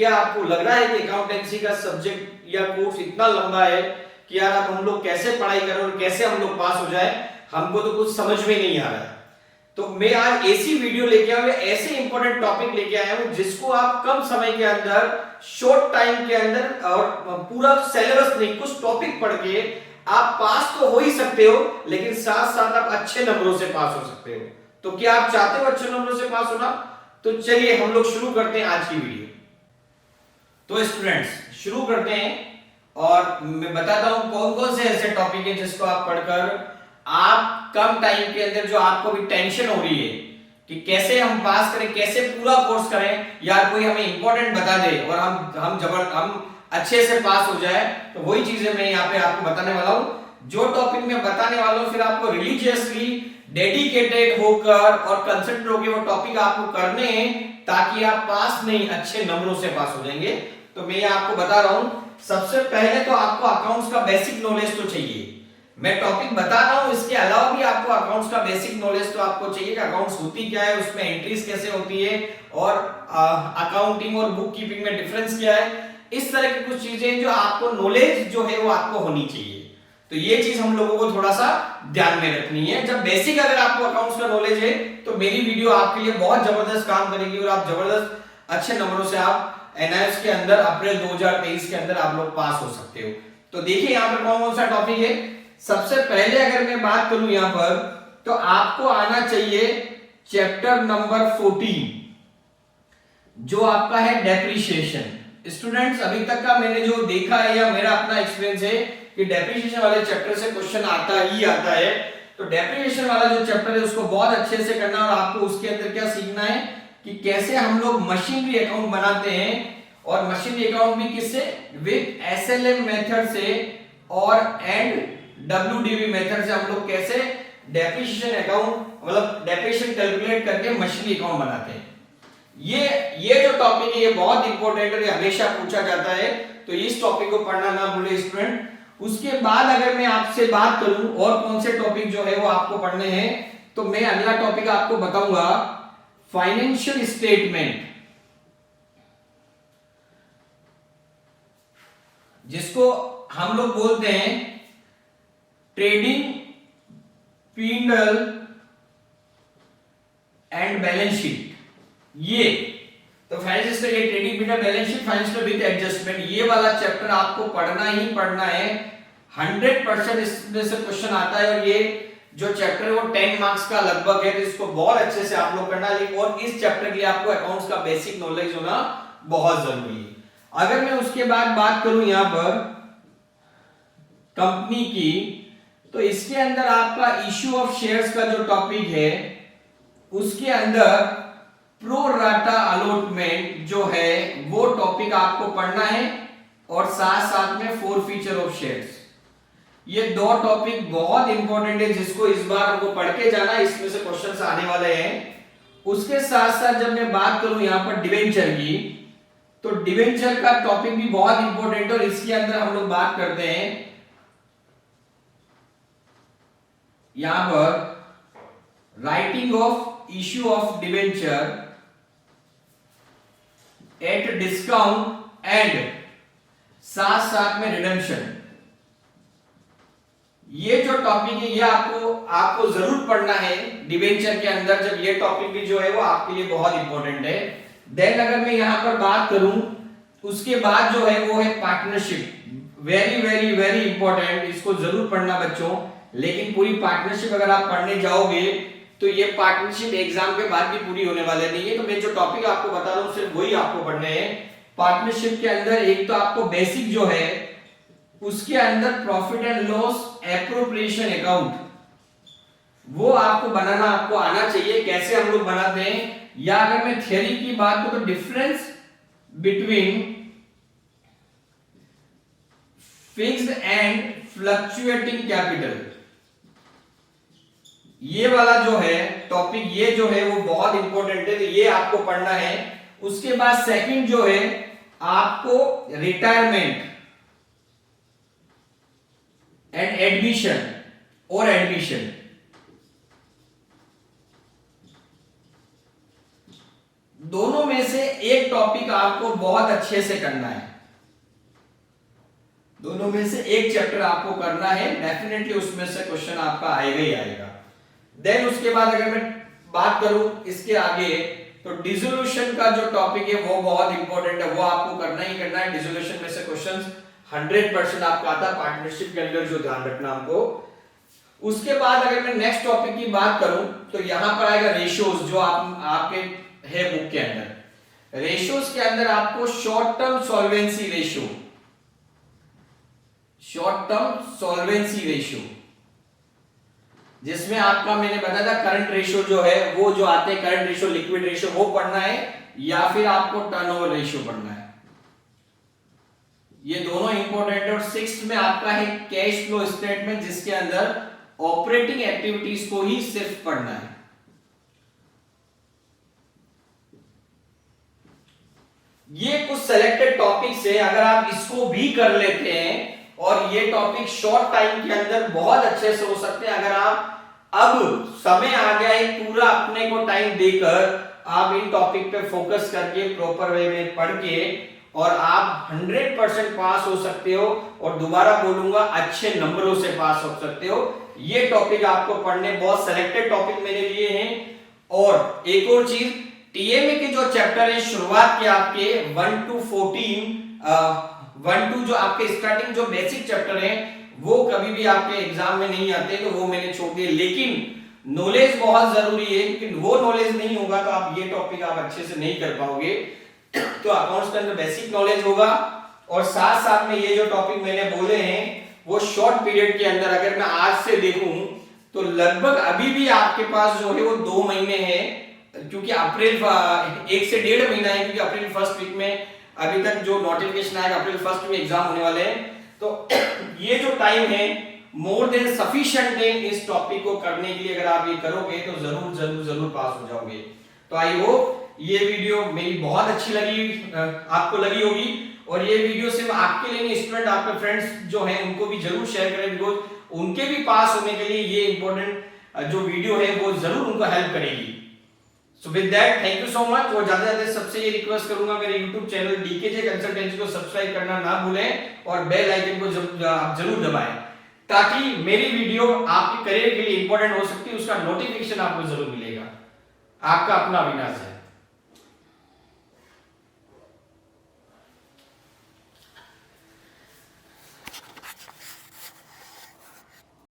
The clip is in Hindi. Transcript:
क्या आपको लग रहा है कि अकाउंटेंसी का सब्जेक्ट या कोर्स इतना लंबा है कि यार अब हम लोग कैसे पढ़ाई करें और कैसे हम लोग पास हो जाए, हमको तो कुछ समझ में नहीं आ रहा है। तो मैं आज ऐसी वीडियो लेके आया हूं, ऐसे इंपॉर्टेंट टॉपिक लेके आया हूं जिसको आप कम समय के अंदर, शॉर्ट टाइम के अंदर, और पूरा सिलेबस नहीं, कुछ टॉपिक पढ़ के आप पास तो हो ही सकते हो, लेकिन साथ साथ आप अच्छे नंबरों से पास हो सकते हो। तो क्या आप चाहते हो अच्छे नंबरों से पास होना? तो चलिए हम लोग शुरू करते हैं आज की वीडियो। तो स्टूडेंट्स शुरू करते हैं और मैं बताता हूं कौन कौन से ऐसे टॉपिक हैं जिसको आप पढ़कर आप कम टाइम के अंदर, जो आपको भी टेंशन हो रही है कि कैसे हम पास करें, कैसे पूरा कोर्स करें, या कोई हमें इंपॉर्टेंट बता दे और हम अच्छे से पास हो जाए, तो वही चीजें मैं यहाँ पे आपको बताने वाला हूं। जो टॉपिक मैं बताने वाला हूं फिर आपको रिलीजियसली डेडिकेटेड होकर और कंसंट्रेट होकर वो टॉपिक आपको करने हैं, ताकि आप पास नहीं अच्छे नंबरों से पास हो जाएंगे। तो मैं आपको बता रहा हूं, सबसे पहले तो आपको अकाउंट्स का बेसिक नॉलेज तो चाहिए। मैं टॉपिक बता रहा हूं, इसके अलावा भी आपको अकाउंट्स का बेसिक नॉलेज तो आपको चाहिए कि अकाउंट्स होती क्या है, उसमें एंट्रीज कैसे होती है, और अकाउंटिंग और बुक कीपिंग में डिफरेंस क्या है। इस तरह की कुछ चीजें जो आपको नॉलेज जो है वो आपको होनी चाहिए। तो ये चीज हम लोगों को थोड़ा सा ध्यान में रखनी है। जब बेसिक अगर आपको अकाउंट्स का नॉलेज है तो मेरी वीडियो आपके लिए बहुत जबरदस्त काम करेगी और आप जबरदस्त अच्छे नंबरों से आप एनआईएस के अंदर अप्रैल 2023 के अंदर आप लोग पास हो सकते हो। तो देखिए यहाँ पर कौन कौन सा टॉपिक है। सबसे पहले अगर मैं बात करूं यहाँ पर, तो आपको आना चाहिए चैप्टर नंबर 14, जो आपका है डेप्रिसिएशन। स्टूडेंट्स अभी तक का मैंने जो देखा है या मेरा अपना एक्सपीरियंस है कि डेप्रिसिएशन वाले चैप्टर से क्वेश्चन आता ही आता है। तो डेप्रिसिएशन वाला जो चैप्टर है उसको बहुत अच्छे से करना, और आपको उसके अंदर क्या सीखना है कि कैसे हम लोग मशीनरी अकाउंट बनाते हैं, और मशीनरी अकाउंट भी किससे, विद एसएलएम मेथड से और एंड WDV मेथड से हम लोग कैसे डेप्रिसिएशन अकाउंट, मतलब डेप्रिसिएशन कैलकुलेट करके मशीनरी अकाउंट बनाते हैं। ये जो टॉपिक है ये बहुत इंपॉर्टेंट है, हमेशा पूछा जाता है, तो इस टॉपिक को पढ़ना ना भूले स्टूडेंट। उसके बाद अगर मैं आपसे बात करूं और कौन से टॉपिक जो है वो आपको पढ़ने हैं, तो मैं अगला टॉपिक आपको बताऊंगा फाइनेंशियल स्टेटमेंट, जिसको हम लोग बोलते हैं trading P&L and balance sheet. ये तो financial trading P&L balance sheet, financial with adjustment, ये वाला चैप्टर आपको पढ़ना ही पढ़ना है। 100% इसमें से क्वेश्चन आता है, और ये जो चैप्टर है वो 10 मार्क्स का लगभग है, तो इसको बहुत अच्छे से आप लोग करना है। और इस चैप्टर के लिए आपको अकाउंट्स का बेसिक नॉलेज होना बहुत जरूरी है। अगर मैं उसके बाद बात करूं यहां पर कंपनी की, तो इसके अंदर आपका इश्यू ऑफ शेयर्स का जो टॉपिक है उसके अंदर प्रो राटा अलॉटमेंट जो है वो टॉपिक आपको पढ़ना है, और साथ साथ में फोरफीचर ऑफ शेयर्स। ये दो टॉपिक बहुत इंपॉर्टेंट है, जिसको इस बार हमको पढ़ के जाना, इसमें से क्वेश्चंस आने वाले हैं। उसके साथ साथ जब मैं बात करूं यहां पर डिवेंचर की, तो डिवेंचर का टॉपिक भी बहुत इंपॉर्टेंट है, और इसके अंदर हम लोग बात करते हैं यहां पर writing of issue of debenture at discount and साथ साथ में रिडेम्पशन। ये जो टॉपिक है ये आपको जरूर पढ़ना है डिवेंचर के अंदर। जब ये टॉपिक भी जो है वो आपके लिए बहुत इंपॉर्टेंट है। देन अगर मैं यहां पर बात करूं, उसके बाद जो है वो है partnership. Very very very important, इसको जरूर पढ़ना बच्चों। लेकिन पूरी पार्टनरशिप अगर आप पढ़ने जाओगे तो ये पार्टनरशिप एग्जाम के बाद भी पूरी होने वाले नहीं है। तो मैं जो टॉपिक आपको बता रहा हूं सिर्फ वही आपको पढ़ने हैं। पार्टनरशिप के अंदर एक तो आपको बेसिक जो है उसके अंदर profit and loss appropriation account, वो आपको बनाना आपको आना चाहिए, कैसे हम लोग बनाते हैं। या अगर मैं थ्योरी की बात करूं तो difference between fixed and fluctuating capital, ये वाला जो है टॉपिक, ये जो है वो बहुत इंपॉर्टेंट है, तो ये आपको पढ़ना है। उसके बाद सेकंड जो है आपको रिटायरमेंट एंड एडमिशन और एडमिशन, दोनों में से एक टॉपिक आपको बहुत अच्छे से करना है, दोनों में से एक चैप्टर आपको करना है, डेफिनेटली उसमें से क्वेश्चन आपका आएगा ही आएगा। देन उसके बाद अगर मैं बात करूं इसके आगे, तो डिसोल्यूशन का जो टॉपिक है वो बहुत इंपॉर्टेंट है, वो आपको करना ही करना है। डिसोल्यूशन में से क्वेश्चंस 100% आपका आता है पार्टनरशिप के अंदर, जो ध्यान रखना हमको। उसके बाद अगर मैं नेक्स्ट टॉपिक की बात करूं तो यहां पर आएगा रेशियोज, जो आपके है बुक के अंदर। रेशियोज के अंदर आपको short term solvency ratio, short term solvency ratio, जिसमें आपका मैंने बताया था करंट रेशियो जो है वो जो आते हैं, करंट रेशियो, लिक्विड रेशियो, वो पढ़ना है, या फिर आपको टर्नओवर रेशियो पढ़ना है। ये दोनों इंपॉर्टेंट है। और सिक्स्थ में आपका है कैश फ्लो स्टेटमेंट, जिसके अंदर ऑपरेटिंग एक्टिविटीज को ही सिर्फ पढ़ना है। ये कुछ सेलेक्टेड टॉपिक्स है, अगर आप इसको भी कर लेते हैं और ये टॉपिक शॉर्ट टाइम के अंदर बहुत अच्छे से हो सकते हैं, अगर आप अब समय आ गया है पूरा अपने को टाइम देकर आप इन टॉपिक पे फोकस करके प्रॉपर वे में पढ़ के, और आप 100% पास हो सकते हो, और दोबारा बोलूंगा अच्छे नंबरों से पास हो सकते हो। ये टॉपिक आपको पढ़ने, बहुत सेलेक्टेड टॉपिक मैंने लिए हैं। और एक और चीज, टीएमए के जो चैप्टर है शुरुआत के आपके 1 to 14 1 2 जो आपके स्टार्टिंग जो बेसिक चैप्टर है वो कभी भी आपके एग्जाम में नहीं आते, तो वो मैंने छोड़ दिए। लेकिन नॉलेज बहुत जरूरी है, क्योंकि वो नॉलेज नहीं होगा तो आप ये टॉपिक आप अच्छे से नहीं कर पाओगे। तो अकाउंट्स के अंदर बेसिक नॉलेज होगा, और साथ साथ में ये जो टॉपिक मैंने बोले हैं वो शॉर्ट पीरियड के अंदर, अगर मैं आज से देखूं तो लगभग अभी भी आपके पास जो है वो 2 महीने हैं, क्योंकि अप्रैल 1 से 1.5 महीना है, क्योंकि अप्रैल फर्स्ट वीक में अभी तक जो नोटिफिकेशन आएगा, अप्रैल फर्स्ट में एग्जाम होने वाले हैं। तो ये जो टाइम है मोर देन सफिशिएंट है इस टॉपिक को करने के लिए। अगर आप ये करोगे तो जरूर जरूर जरूर पास हो जाओगे। तो आई होप ये वीडियो मेरी बहुत अच्छी लगी, आपको लगी होगी। और ये वीडियो सिर्फ आपके लिए नहीं, स्टूडेंट आपके फ्रेंड्स जो हैं उनको भी जरूर शेयर करें, बिकॉज उनके भी पास होने के लिए ये इंपॉर्टेंट जो वीडियो है वो जरूर उनको हेल्प करेगी। So with that thank you so much. और ज्यादा ज्यादा सबसे ये रिक्वेस्ट करूंगा, मेरे YouTube चैनल डीकेजे कंसल्टेंसी को सब्सक्राइब करना ना भूलें, और बेल आइकन को जरूर दबाएं, ताकि मेरी वीडियो आपके करियर के लिए इंपॉर्टेंट हो सकती है, उसका नोटिफिकेशन आपको जरूर मिलेगा। आपका अपना अविनाश है।